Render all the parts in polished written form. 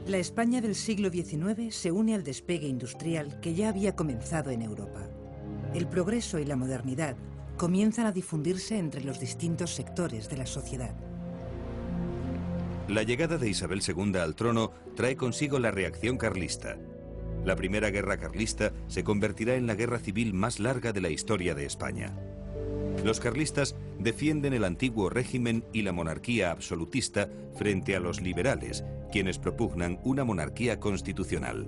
La España del siglo XIX se une al despegue industrial que ya había comenzado en Europa. El progreso y la modernidad comienzan a difundirse entre los distintos sectores de la sociedad. La llegada de Isabel II al trono trae consigo la reacción carlista. La primera guerra carlista se convertirá en la guerra civil más larga de la historia de España. Los carlistas defienden el antiguo régimen y la monarquía absolutista frente a los liberales, quienes propugnan una monarquía constitucional.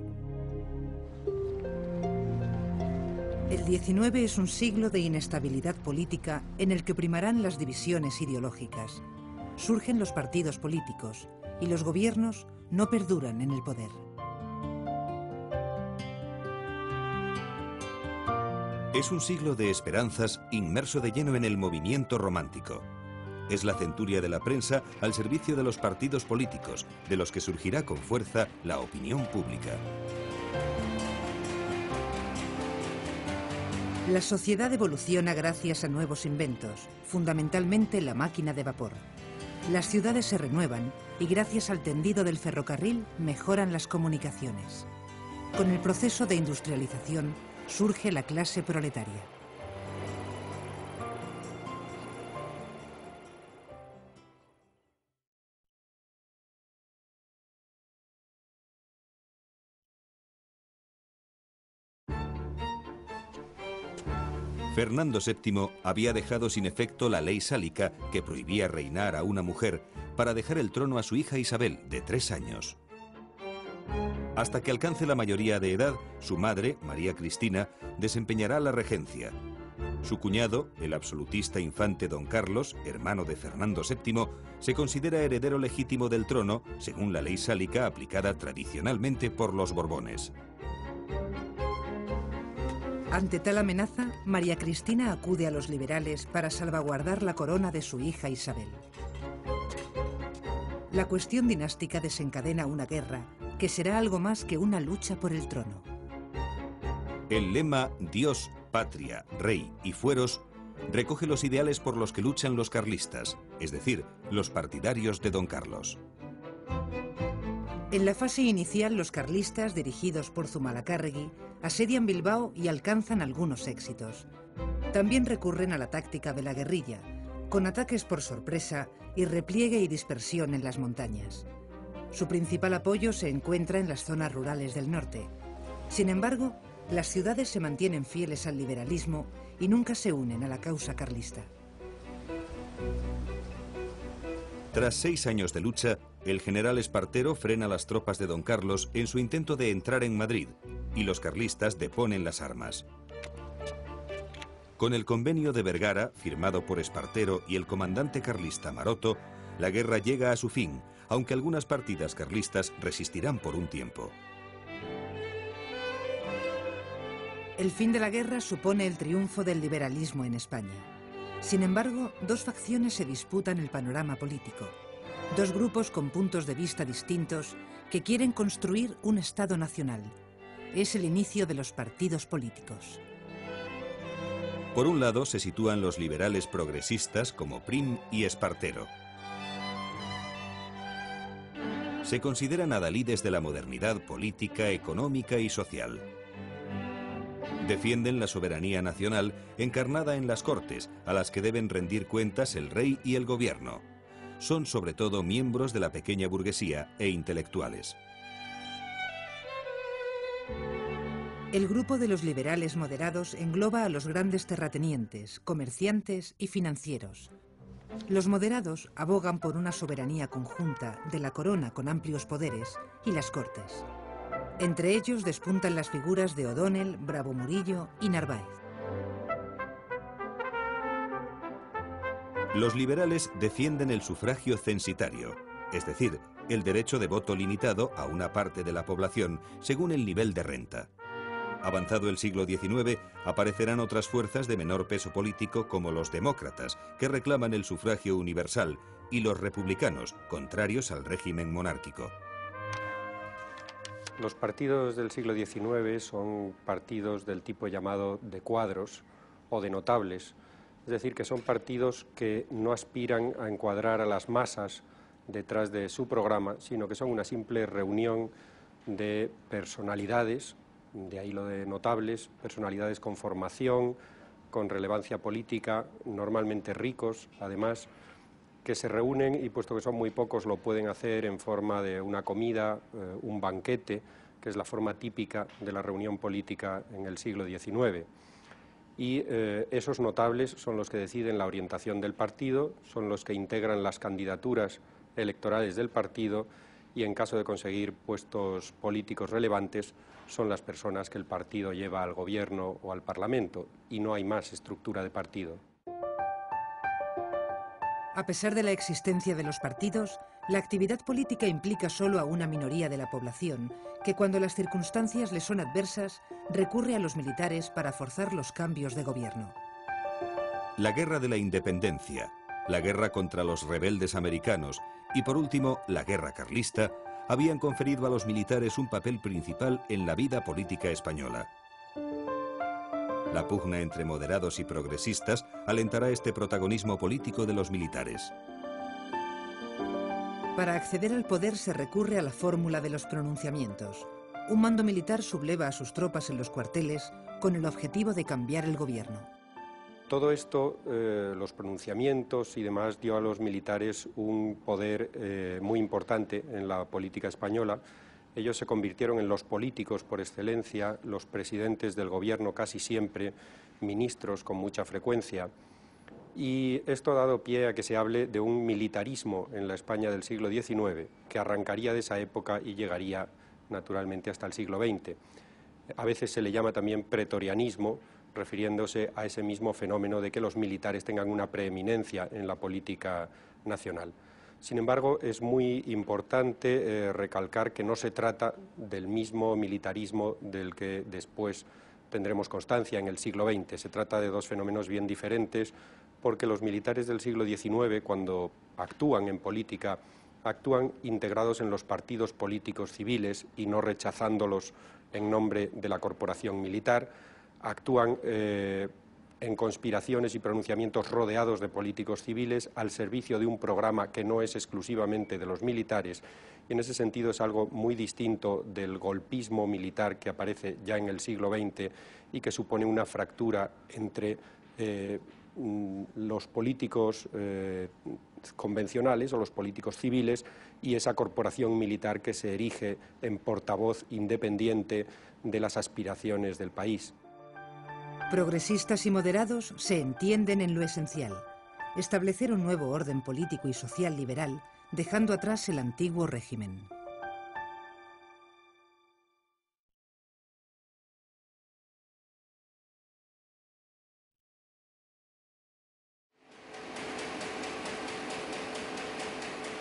El XIX es un siglo de inestabilidad política en el que primarán las divisiones ideológicas. Surgen los partidos políticos y los gobiernos no perduran en el poder. Es un siglo de esperanzas inmerso de lleno en el movimiento romántico. Es la centuria de la prensa al servicio de los partidos políticos, de los que surgirá con fuerza la opinión pública. La sociedad evoluciona gracias a nuevos inventos, fundamentalmente la máquina de vapor. Las ciudades se renuevan y gracias al tendido del ferrocarril mejoran las comunicaciones. Con el proceso de industrialización surge la clase proletaria. Fernando VII había dejado sin efecto la ley sálica que prohibía reinar a una mujer para dejar el trono a su hija Isabel, de 3 años. Hasta que alcance la mayoría de edad, su madre, María Cristina, desempeñará la regencia. Su cuñado, el absolutista infante don Carlos, hermano de Fernando VII, se considera heredero legítimo del trono, según la ley sálica aplicada tradicionalmente por los Borbones. Ante tal amenaza, María Cristina acude a los liberales para salvaguardar la corona de su hija Isabel. La cuestión dinástica desencadena una guerra que será algo más que una lucha por el trono. El lema Dios, Patria, Rey y Fueros recoge los ideales por los que luchan los carlistas, es decir, los partidarios de don Carlos. En la fase inicial, los carlistas, dirigidos por Zumalacárregui, asedian Bilbao y alcanzan algunos éxitos. También recurren a la táctica de la guerrilla, con ataques por sorpresa y repliegue y dispersión en las montañas. Su principal apoyo se encuentra en las zonas rurales del norte. Sin embargo, las ciudades se mantienen fieles al liberalismo y nunca se unen a la causa carlista. Tras 6 años de lucha, el general Espartero frena las tropas de don Carlos en su intento de entrar en Madrid, y los carlistas deponen las armas. Con el convenio de Vergara, firmado por Espartero y el comandante carlista Maroto, la guerra llega a su fin, aunque algunas partidas carlistas resistirán por un tiempo. El fin de la guerra supone el triunfo del liberalismo en España. Sin embargo, 2 facciones se disputan el panorama político. 2 grupos con puntos de vista distintos que quieren construir un Estado nacional. Es el inicio de los partidos políticos. Por un lado se sitúan los liberales progresistas como Prim y Espartero. Se consideran adalides de la modernidad política, económica y social. Defienden la soberanía nacional encarnada en las Cortes, a las que deben rendir cuentas el rey y el gobierno. Son sobre todo miembros de la pequeña burguesía e intelectuales. El grupo de los liberales moderados engloba a los grandes terratenientes, comerciantes y financieros. Los moderados abogan por una soberanía conjunta de la corona con amplios poderes y las Cortes. Entre ellos despuntan las figuras de O'Donnell, Bravo Murillo y Narváez. Los liberales defienden el sufragio censitario, es decir, el derecho de voto limitado a una parte de la población según el nivel de renta. Avanzado el siglo XIX, aparecerán otras fuerzas de menor peso político como los demócratas, que reclaman el sufragio universal, y los republicanos, contrarios al régimen monárquico. Los partidos del siglo XIX son partidos del tipo llamado de cuadros o de notables, es decir, que son partidos que no aspiran a encuadrar a las masas detrás de su programa, sino que son una simple reunión de personalidades, de ahí lo de notables, personalidades con formación, con relevancia política, normalmente ricos, además, que se reúnen y, puesto que son muy pocos, lo pueden hacer en forma de una comida, un banquete, que es la forma típica de la reunión política en el siglo XIX. Y esos notables son los que deciden la orientación del partido, son los que integran las candidaturas electorales del partido y, en caso de conseguir puestos políticos relevantes, son las personas que el partido lleva al gobierno o al parlamento, y no hay más estructura de partido. A pesar de la existencia de los partidos, la actividad política implica solo a una minoría de la población, que cuando las circunstancias le son adversas, recurre a los militares para forzar los cambios de gobierno. La Guerra de la Independencia, la guerra contra los rebeldes americanos y, por último, la Guerra Carlista, habían conferido a los militares un papel principal en la vida política española. La pugna entre moderados y progresistas alentará este protagonismo político de los militares. Para acceder al poder se recurre a la fórmula de los pronunciamientos. Un mando militar subleva a sus tropas en los cuarteles con el objetivo de cambiar el gobierno. Todo esto, los pronunciamientos y demás, dio a los militares un poder muy importante en la política española. Ellos se convirtieron en los políticos por excelencia, los presidentes del gobierno casi siempre, ministros con mucha frecuencia. Y esto ha dado pie a que se hable de un militarismo en la España del siglo XIX, que arrancaría de esa época y llegaría naturalmente hasta el siglo XX. A veces se le llama también pretorianismo, refiriéndose a ese mismo fenómeno de que los militares tengan una preeminencia en la política nacional. Sin embargo, es muy importante recalcar que no se trata del mismo militarismo del que después tendremos constancia en el siglo XX. Se trata de dos fenómenos bien diferentes, porque los militares del siglo XIX, cuando actúan en política, actúan integrados en los partidos políticos civiles y no rechazándolos en nombre de la corporación militar, actúan en conspiraciones y pronunciamientos rodeados de políticos civiles al servicio de un programa que no es exclusivamente de los militares, y en ese sentido es algo muy distinto del golpismo militar que aparece ya en el siglo XX y que supone una fractura entre los políticos convencionales o los políticos civiles y esa corporación militar que se erige en portavoz independiente de las aspiraciones del país. Progresistas y moderados se entienden en lo esencial: establecer un nuevo orden político y social liberal, dejando atrás el antiguo régimen.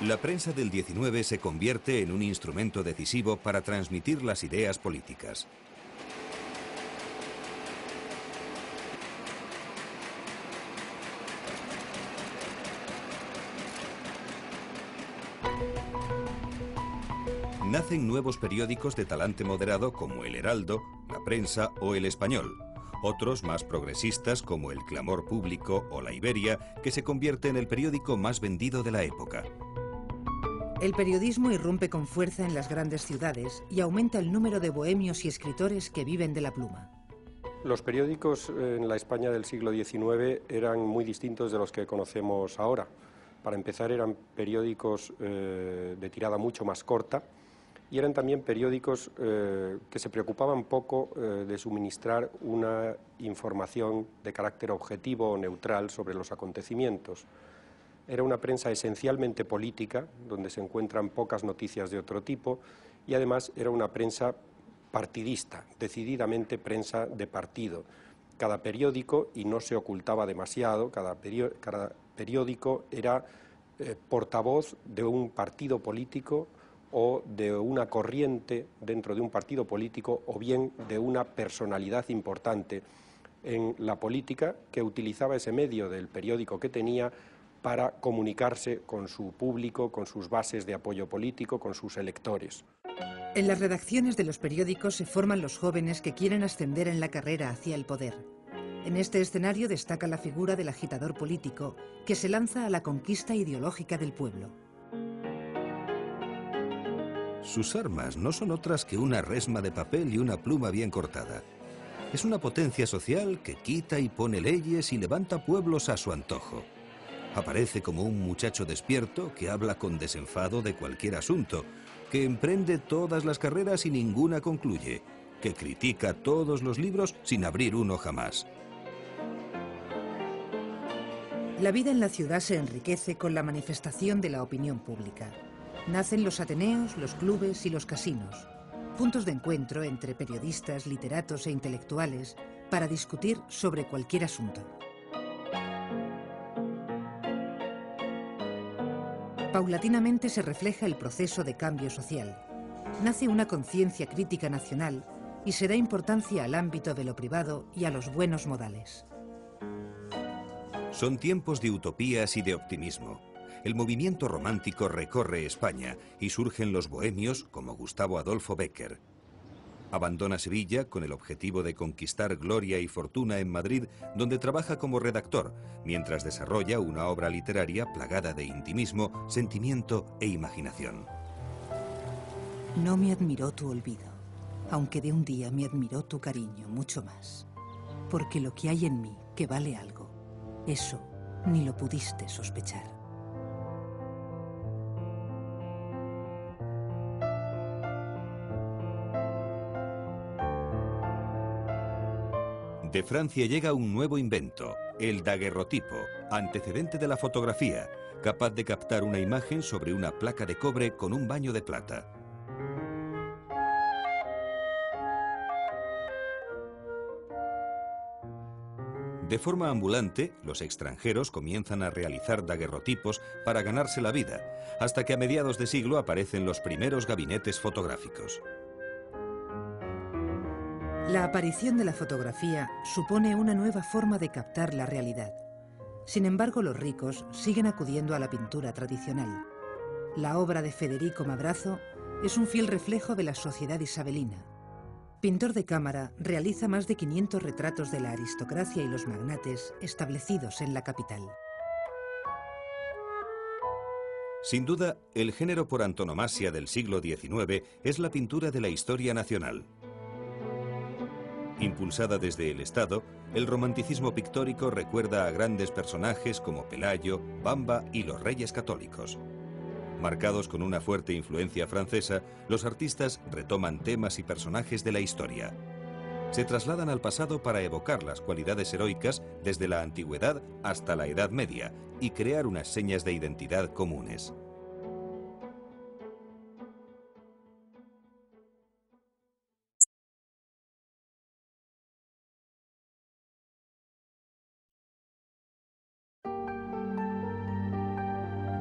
La prensa del 19 se convierte en un instrumento decisivo para transmitir las ideas políticas. Nacen nuevos periódicos de talante moderado como El Heraldo, La Prensa o El Español. Otros más progresistas como El Clamor Público o La Iberia, que se convierte en el periódico más vendido de la época. El periodismo irrumpe con fuerza en las grandes ciudades y aumenta el número de bohemios y escritores que viven de la pluma. Los periódicos en la España del siglo XIX eran muy distintos de los que conocemos ahora. Para empezar, eran periódicos de tirada mucho más corta y eran también periódicos que se preocupaban poco de suministrar una información de carácter objetivo o neutral sobre los acontecimientos. Era una prensa esencialmente política, donde se encuentran pocas noticias de otro tipo, y además era una prensa partidista, decididamente prensa de partido. Cada periódico, y no se ocultaba demasiado, cada periódico era portavoz de un partido político o de una corriente dentro de un partido político, o bien de una personalidad importante en la política que utilizaba ese medio del periódico que tenía para comunicarse con su público, con sus bases de apoyo político, con sus electores. En las redacciones de los periódicos se forman los jóvenes que quieren ascender en la carrera hacia el poder. En este escenario destaca la figura del agitador político que se lanza a la conquista ideológica del pueblo. Sus armas no son otras que una resma de papel y una pluma bien cortada. Es una potencia social que quita y pone leyes y levanta pueblos a su antojo. Aparece como un muchacho despierto que habla con desenfado de cualquier asunto, que emprende todas las carreras y ninguna concluye, que critica todos los libros sin abrir uno jamás. La vida en la ciudad se enriquece con la manifestación de la opinión pública. Nacen los ateneos, los clubes y los casinos, puntos de encuentro entre periodistas, literatos e intelectuales para discutir sobre cualquier asunto. Paulatinamente se refleja el proceso de cambio social. Nace una conciencia crítica nacional y se da importancia al ámbito de lo privado y a los buenos modales. Son tiempos de utopías y de optimismo. El movimiento romántico recorre España y surgen los bohemios como Gustavo Adolfo Bécquer. Abandona Sevilla con el objetivo de conquistar gloria y fortuna en Madrid, donde trabaja como redactor, mientras desarrolla una obra literaria plagada de intimismo, sentimiento e imaginación. No me admiró tu olvido, aunque de un día me admiró tu cariño mucho más. Porque lo que hay en mí que vale algo, eso ni lo pudiste sospechar. De Francia llega un nuevo invento, el daguerrotipo, antecedente de la fotografía, capaz de captar una imagen sobre una placa de cobre con un baño de plata. De forma ambulante, los extranjeros comienzan a realizar daguerrotipos para ganarse la vida, hasta que a mediados de siglo aparecen los primeros gabinetes fotográficos. La aparición de la fotografía supone una nueva forma de captar la realidad. Sin embargo, los ricos siguen acudiendo a la pintura tradicional. La obra de Federico Madrazo es un fiel reflejo de la sociedad isabelina. Pintor de cámara, realiza más de 500 retratos de la aristocracia y los magnates establecidos en la capital. Sin duda, el género por antonomasia del siglo XIX es la pintura de la historia nacional. Impulsada desde el Estado, el romanticismo pictórico recuerda a grandes personajes como Pelayo, Bamba y los Reyes Católicos. Marcados con una fuerte influencia francesa, los artistas retoman temas y personajes de la historia. Se trasladan al pasado para evocar las cualidades heroicas desde la antigüedad hasta la Edad Media y crear unas señas de identidad comunes.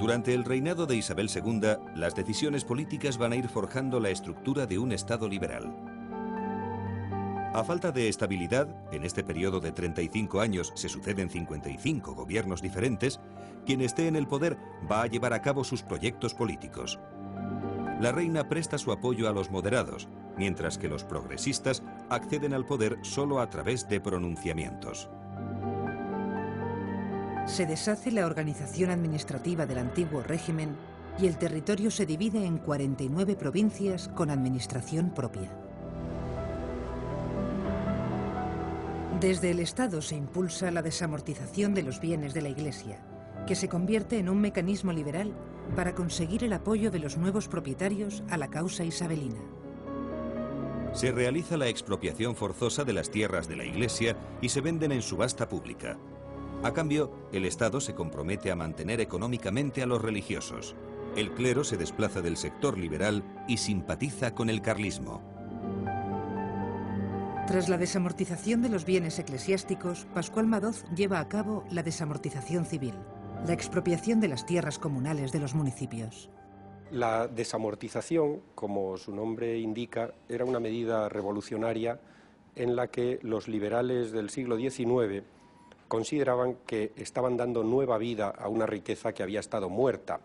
Durante el reinado de Isabel II, las decisiones políticas van a ir forjando la estructura de un Estado liberal. A falta de estabilidad, en este periodo de 35 años se suceden 55 gobiernos diferentes, quien esté en el poder va a llevar a cabo sus proyectos políticos. La reina presta su apoyo a los moderados, mientras que los progresistas acceden al poder solo a través de pronunciamientos. Se deshace la organización administrativa del antiguo régimen y el territorio se divide en 49 provincias con administración propia. Desde el Estado se impulsa la desamortización de los bienes de la Iglesia, que se convierte en un mecanismo liberal para conseguir el apoyo de los nuevos propietarios a la causa isabelina. Se realiza la expropiación forzosa de las tierras de la Iglesia y se venden en subasta pública. A cambio, el Estado se compromete a mantener económicamente a los religiosos. El clero se desplaza del sector liberal y simpatiza con el carlismo. Tras la desamortización de los bienes eclesiásticos, Pascual Madoz lleva a cabo la desamortización civil, la expropiación de las tierras comunales de los municipios. La desamortización, como su nombre indica, era una medida revolucionaria en la que los liberales del siglo XIX consideraban que estaban dando nueva vida a una riqueza que había estado muerta.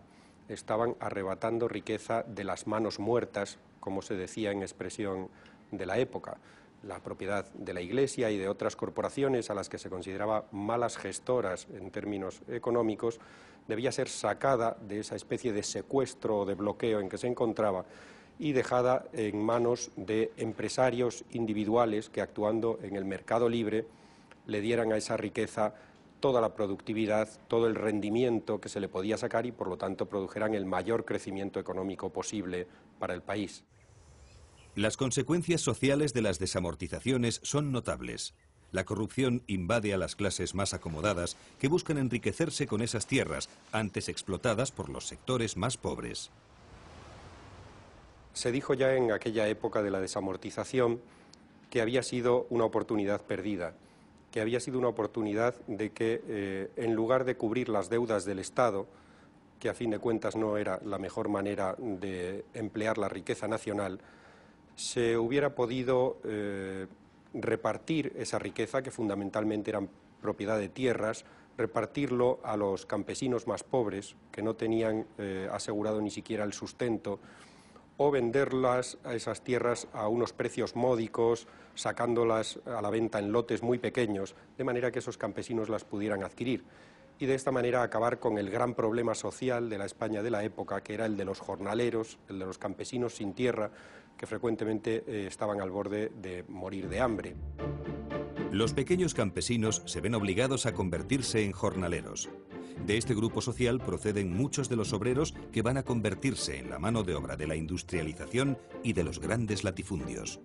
Estaban arrebatando riqueza de las manos muertas, como se decía en expresión de la época. La propiedad de la Iglesia y de otras corporaciones a las que se consideraba malas gestoras en términos económicos debía ser sacada de esa especie de secuestro o de bloqueo en que se encontraba y dejada en manos de empresarios individuales que, actuando en el mercado libre, le dieran a esa riqueza toda la productividad, todo el rendimiento que se le podía sacar y, por lo tanto, produjeran el mayor crecimiento económico posible para el país. Las consecuencias sociales de las desamortizaciones son notables. La corrupción invade a las clases más acomodadas que buscan enriquecerse con esas tierras, antes explotadas por los sectores más pobres. Se dijo ya en aquella época de la desamortización que había sido una oportunidad perdida, que había sido una oportunidad de que, en lugar de cubrir las deudas del Estado, que a fin de cuentas no era la mejor manera de emplear la riqueza nacional, se hubiera podido repartir esa riqueza, que fundamentalmente eran propiedad de tierras, repartirlo a los campesinos más pobres, que no tenían asegurado ni siquiera el sustento, o venderlas a esas tierras a unos precios módicos, sacándolas a la venta en lotes muy pequeños, de manera que esos campesinos las pudieran adquirir. Y de esta manera acabar con el gran problema social de la España de la época, que era el de los jornaleros, el de los campesinos sin tierra, que frecuentemente estaban al borde de morir de hambre. Los pequeños campesinos se ven obligados a convertirse en jornaleros. De este grupo social proceden muchos de los obreros que van a convertirse en la mano de obra de la industrialización y de los grandes latifundios.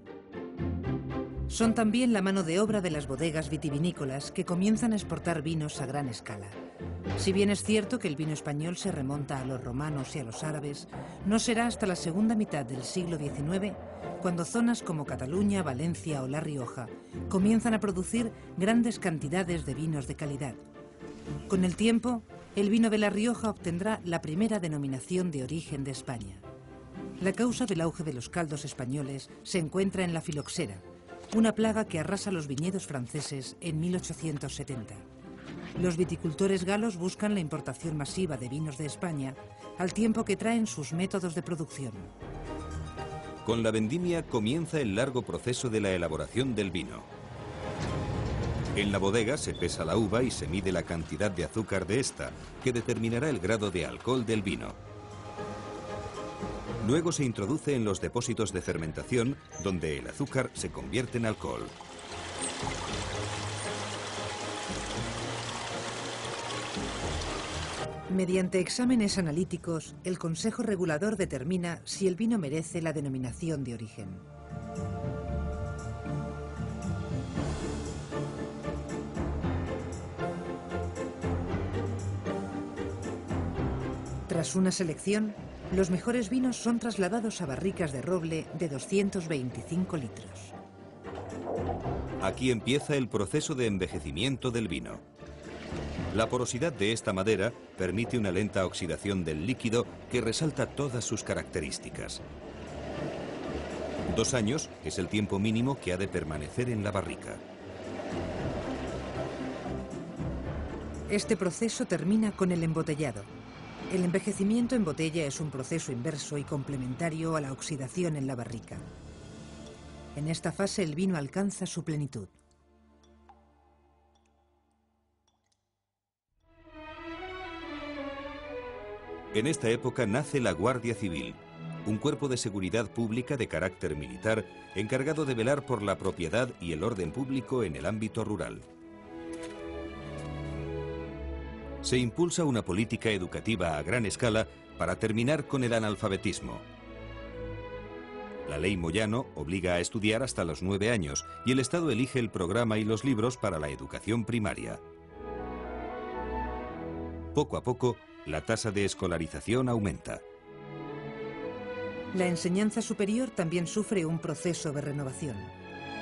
Son también la mano de obra de las bodegas vitivinícolas que comienzan a exportar vinos a gran escala. Si bien es cierto que el vino español se remonta a los romanos y a los árabes, no será hasta la segunda mitad del siglo XIX cuando zonas como Cataluña, Valencia o La Rioja comienzan a producir grandes cantidades de vinos de calidad. Con el tiempo, el vino de La Rioja obtendrá la primera denominación de origen de España. La causa del auge de los caldos españoles se encuentra en la filoxera, una plaga que arrasa los viñedos franceses en 1870. Los viticultores galos buscan la importación masiva de vinos de España, al tiempo que traen sus métodos de producción. Con la vendimia comienza el largo proceso de la elaboración del vino. En la bodega se pesa la uva y se mide la cantidad de azúcar de esta, que determinará el grado de alcohol del vino. Luego se introduce en los depósitos de fermentación, donde el azúcar se convierte en alcohol. Mediante exámenes analíticos, el Consejo Regulador determina si el vino merece la denominación de origen. Tras una selección, los mejores vinos son trasladados a barricas de roble de 225 litros. Aquí empieza el proceso de envejecimiento del vino. La porosidad de esta madera permite una lenta oxidación del líquido que resalta todas sus características. 2 años es el tiempo mínimo que ha de permanecer en la barrica. Este proceso termina con el embotellado. El envejecimiento en botella es un proceso inverso y complementario a la oxidación en la barrica. En esta fase el vino alcanza su plenitud. En esta época nace la Guardia Civil, un cuerpo de seguridad pública de carácter militar encargado de velar por la propiedad y el orden público en el ámbito rural. Se impulsa una política educativa a gran escala para terminar con el analfabetismo. La ley Moyano obliga a estudiar hasta los 9 años y el Estado elige el programa y los libros para la educación primaria. Poco a poco, la tasa de escolarización aumenta. La enseñanza superior también sufre un proceso de renovación.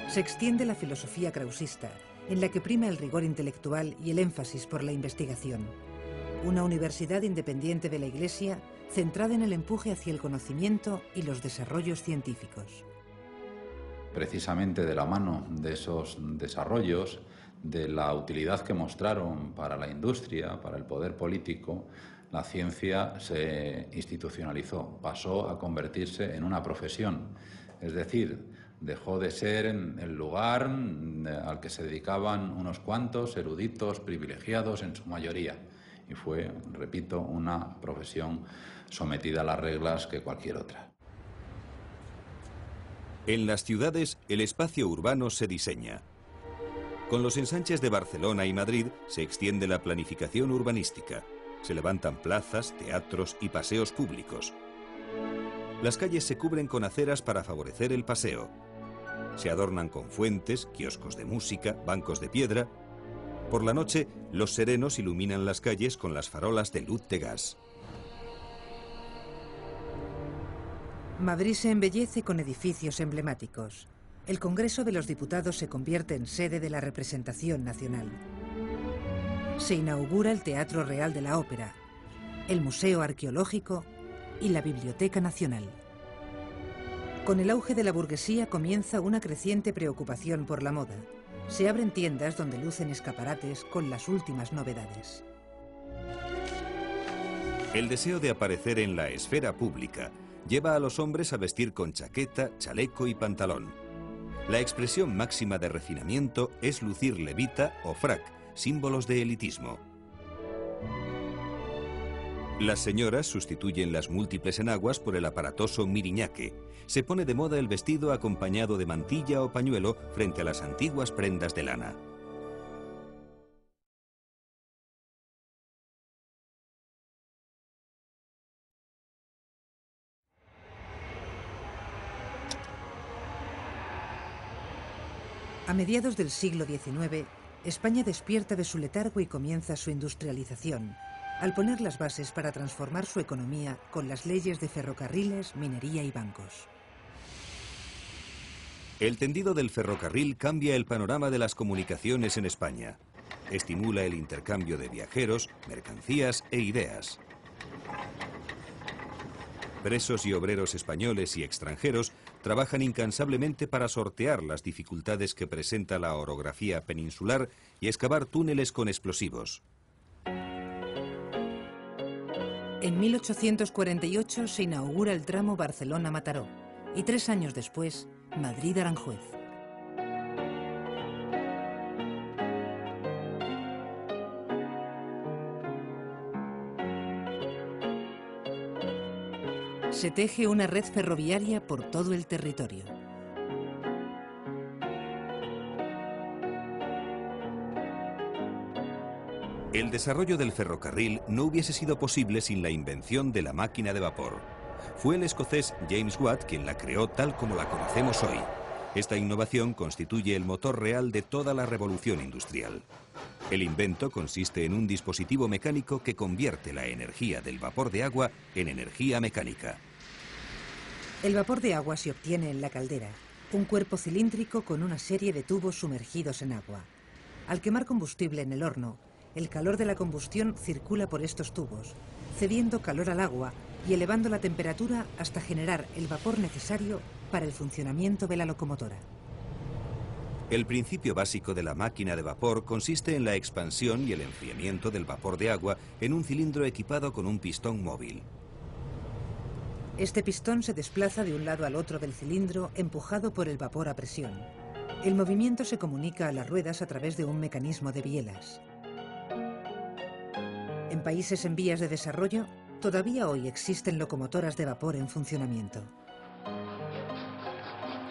Se extiende la filosofía krausista, en la que prima el rigor intelectual y el énfasis por la investigación. Una universidad independiente de la Iglesia, centrada en el empuje hacia el conocimiento y los desarrollos científicos. Precisamente de la mano de esos desarrollos, de la utilidad que mostraron para la industria, para el poder político, la ciencia se institucionalizó, pasó a convertirse en una profesión. Es decir, dejó de ser el lugar al que se dedicaban unos cuantos eruditos privilegiados en su mayoría. Y fue, repito, una profesión sometida a las reglas que cualquier otra. En las ciudades, el espacio urbano se diseña. Con los ensanches de Barcelona y Madrid se extiende la planificación urbanística. Se levantan plazas, teatros y paseos públicos. Las calles se cubren con aceras para favorecer el paseo. Se adornan con fuentes, kioscos de música, bancos de piedra. Por la noche, los serenos iluminan las calles con las farolas de luz de gas. Madrid se embellece con edificios emblemáticos. El Congreso de los Diputados se convierte en sede de la representación nacional. Se inaugura el Teatro Real de la Ópera, el Museo Arqueológico y la Biblioteca Nacional. Con el auge de la burguesía comienza una creciente preocupación por la moda. Se abren tiendas donde lucen escaparates con las últimas novedades. El deseo de aparecer en la esfera pública lleva a los hombres a vestir con chaqueta, chaleco y pantalón. La expresión máxima de refinamiento es lucir levita o frac, símbolos de elitismo. Las señoras sustituyen las múltiples enaguas por el aparatoso miriñaque. Se pone de moda el vestido acompañado de mantilla o pañuelo frente a las antiguas prendas de lana. A mediados del siglo XIX, España despierta de su letargo y comienza su industrialización, al poner las bases para transformar su economía con las leyes de ferrocarriles, minería y bancos. El tendido del ferrocarril cambia el panorama de las comunicaciones en España. Estimula el intercambio de viajeros, mercancías e ideas. Presos y obreros españoles y extranjeros trabajan incansablemente para sortear las dificultades que presenta la orografía peninsular y excavar túneles con explosivos. En 1848 se inaugura el tramo Barcelona-Mataró y 3 años después, Madrid-Aranjuez. Se teje una red ferroviaria por todo el territorio. El desarrollo del ferrocarril no hubiese sido posible sin la invención de la máquina de vapor. Fue el escocés James Watt quien la creó tal como la conocemos hoy. Esta innovación constituye el motor real de toda la revolución industrial. El invento consiste en un dispositivo mecánico que convierte la energía del vapor de agua en energía mecánica. El vapor de agua se obtiene en la caldera, un cuerpo cilíndrico con una serie de tubos sumergidos en agua. Al quemar combustible en el horno, el calor de la combustión circula por estos tubos, cediendo calor al agua y elevando la temperatura hasta generar el vapor necesario para el funcionamiento de la locomotora. El principio básico de la máquina de vapor consiste en la expansión y el enfriamiento del vapor de agua en un cilindro equipado con un pistón móvil. Este pistón se desplaza de un lado al otro del cilindro empujado por el vapor a presión. El movimiento se comunica a las ruedas a través de un mecanismo de bielas. En países en vías de desarrollo, todavía hoy existen locomotoras de vapor en funcionamiento.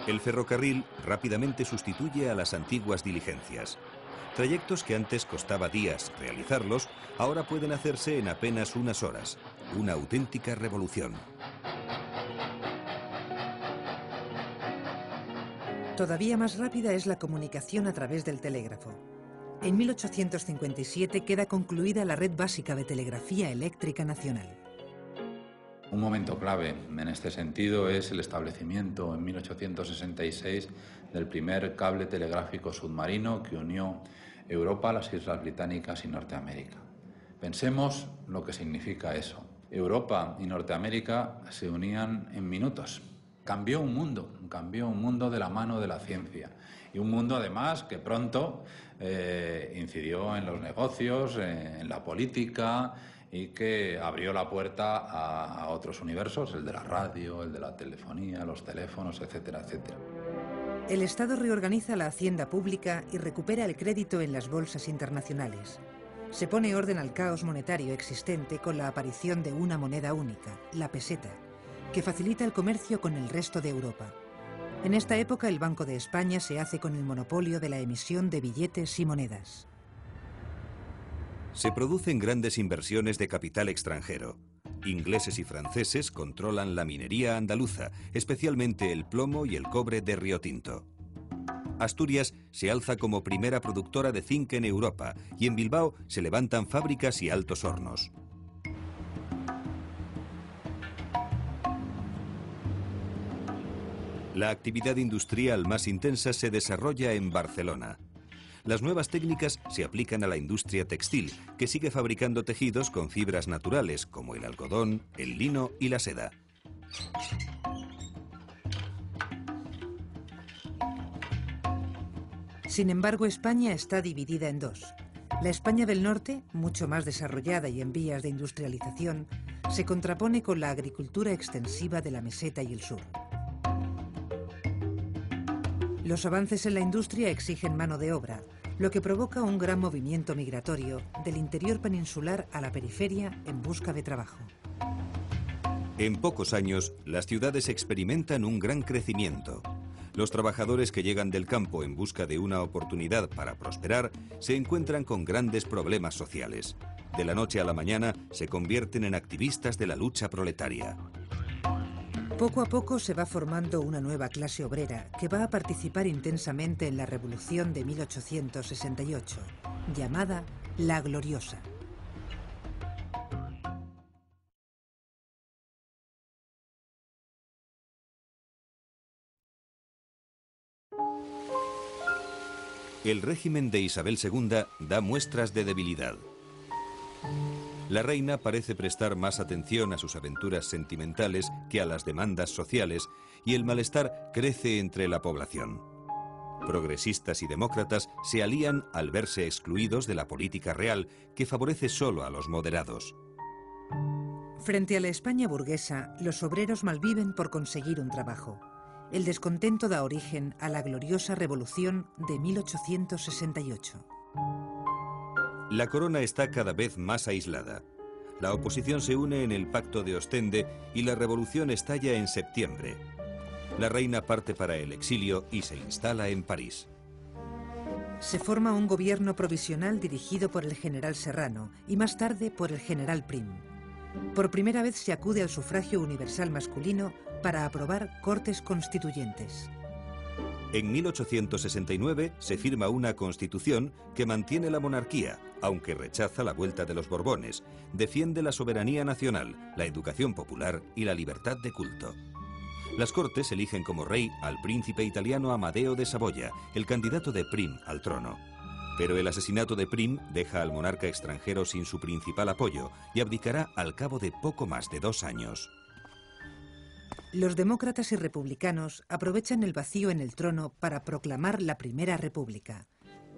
El ferrocarril rápidamente sustituye a las antiguas diligencias. Trayectos que antes costaba días realizarlos, ahora pueden hacerse en apenas unas horas. Una auténtica revolución. Todavía más rápida es la comunicación a través del telégrafo. En 1857 queda concluida la red básica de telegrafía eléctrica nacional. Un momento clave en este sentido es el establecimiento en 1866 del primer cable telegráfico submarino que unió Europa, las Islas Británicas y Norteamérica. Pensemos lo que significa eso. Europa y Norteamérica se unían en minutos. Cambió un mundo de la mano de la ciencia. Y un mundo además que pronto incidió en los negocios, en la política y que abrió la puerta a otros universos, el de la radio, el de la telefonía, los teléfonos, etcétera, etcétera. El Estado reorganiza la hacienda pública y recupera el crédito en las bolsas internacionales. Se pone orden al caos monetario existente con la aparición de una moneda única, la peseta, que facilita el comercio con el resto de Europa. En esta época el Banco de España se hace con el monopolio de la emisión de billetes y monedas. Se producen grandes inversiones de capital extranjero. Ingleses y franceses controlan la minería andaluza, especialmente el plomo y el cobre de Río Tinto. Asturias se alza como primera productora de zinc en Europa y en Bilbao se levantan fábricas y altos hornos. La actividad industrial más intensa se desarrolla en Barcelona. Las nuevas técnicas se aplican a la industria textil, que sigue fabricando tejidos con fibras naturales, como el algodón, el lino y la seda. Sin embargo, España está dividida en dos. La España del norte, mucho más desarrollada y en vías de industrialización, se contrapone con la agricultura extensiva de la meseta y el sur. Los avances en la industria exigen mano de obra, lo que provoca un gran movimiento migratorio del interior peninsular a la periferia en busca de trabajo. En pocos años, las ciudades experimentan un gran crecimiento. Los trabajadores que llegan del campo en busca de una oportunidad para prosperar se encuentran con grandes problemas sociales. De la noche a la mañana se convierten en activistas de la lucha proletaria. Poco a poco se va formando una nueva clase obrera que va a participar intensamente en la Revolución de 1868, llamada La Gloriosa. El régimen de Isabel II da muestras de debilidad. La reina parece prestar más atención a sus aventuras sentimentales que a las demandas sociales y el malestar crece entre la población. Progresistas y demócratas se alían al verse excluidos de la política real que favorece solo a los moderados. Frente a la España burguesa, los obreros malviven por conseguir un trabajo. El descontento da origen a la gloriosa Revolución de 1868. La corona está cada vez más aislada. La oposición se une en el Pacto de Ostende y la revolución estalla en septiembre. La reina parte para el exilio y se instala en París. Se forma un gobierno provisional dirigido por el general Serrano y más tarde por el general Prim. Por primera vez se acude al sufragio universal masculino para aprobar cortes constituyentes. En 1869 se firma una constitución que mantiene la monarquía, aunque rechaza la vuelta de los Borbones, defiende la soberanía nacional, la educación popular y la libertad de culto. Las Cortes eligen como rey al príncipe italiano Amadeo de Saboya, el candidato de Prim al trono. Pero el asesinato de Prim deja al monarca extranjero sin su principal apoyo y abdicará al cabo de poco más de 2 años. Los demócratas y republicanos aprovechan el vacío en el trono para proclamar la Primera República.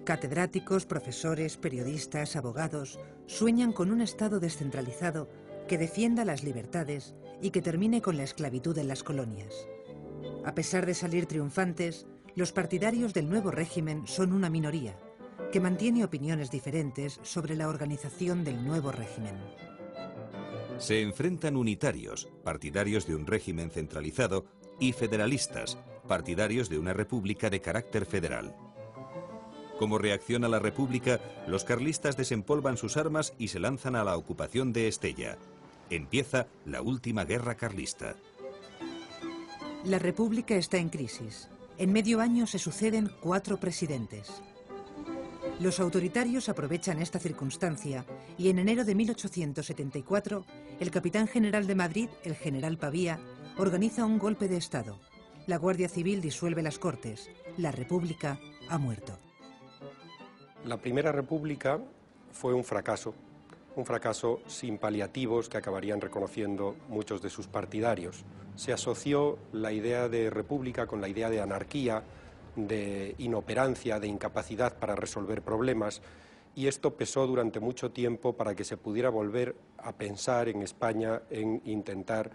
Catedráticos, profesores, periodistas, abogados sueñan con un Estado descentralizado que defienda las libertades y que termine con la esclavitud en las colonias. A pesar de salir triunfantes, los partidarios del nuevo régimen son una minoría, que mantiene opiniones diferentes sobre la organización del nuevo régimen. Se enfrentan unitarios, partidarios de un régimen centralizado, y federalistas, partidarios de una república de carácter federal. Como reacción a la república, los carlistas desempolvan sus armas y se lanzan a la ocupación de Estella. Empieza la última guerra carlista. La república está en crisis. En medio año se suceden 4 presidentes. Los autoritarios aprovechan esta circunstancia y en enero de 1874, el capitán general de Madrid, el general Pavía, organiza un golpe de Estado. La Guardia Civil disuelve las Cortes. La República ha muerto. La Primera República fue un fracaso sin paliativos que acabarían reconociendo muchos de sus partidarios. Se asoció la idea de república con la idea de anarquía, de inoperancia, de incapacidad para resolver problemas, y esto pesó durante mucho tiempo para que se pudiera volver a pensar en España en intentar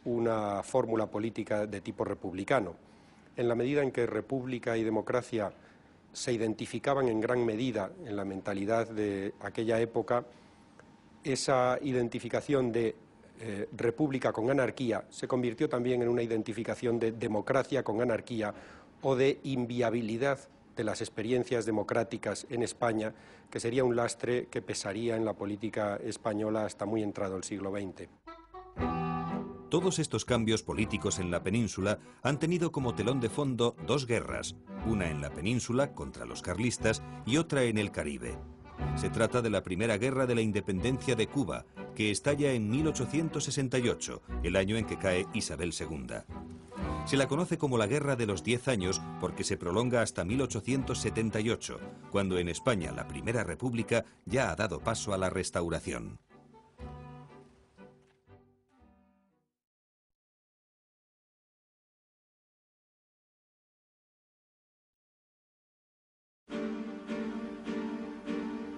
una fórmula política de tipo republicano. En la medida en que república y democracia se identificaban en gran medida en la mentalidad de aquella época, esa identificación de república con anarquía se convirtió también en una identificación de democracia con anarquía o de inviabilidad de las experiencias democráticas en España, que sería un lastre que pesaría en la política española hasta muy entrado el siglo XX. Todos estos cambios políticos en la península han tenido como telón de fondo dos guerras, una en la península contra los carlistas y otra en el Caribe. Se trata de la Primera Guerra de la Independencia de Cuba, que estalla en 1868, el año en que cae Isabel II. Se la conoce como la Guerra de los 10 años porque se prolonga hasta 1878, cuando en España la Primera República ya ha dado paso a la Restauración.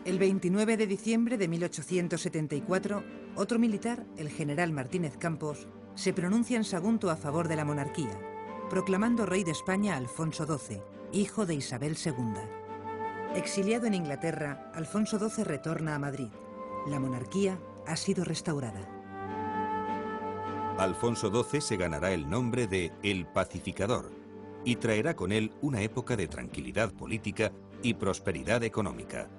El 29 de diciembre de 1874, otro militar, el general Martínez Campos, se pronuncia en Sagunto a favor de la monarquía, proclamando rey de España a Alfonso XII, hijo de Isabel II. Exiliado en Inglaterra, Alfonso XII retorna a Madrid. La monarquía ha sido restaurada. Alfonso XII se ganará el nombre de El Pacificador y traerá con él una época de tranquilidad política y prosperidad económica.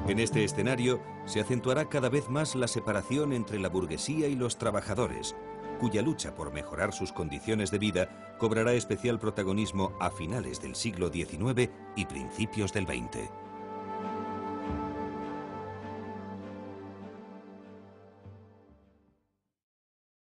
En este escenario se acentuará cada vez más la separación entre la burguesía y los trabajadores, cuya lucha por mejorar sus condiciones de vida cobrará especial protagonismo a finales del siglo XIX y principios del XX.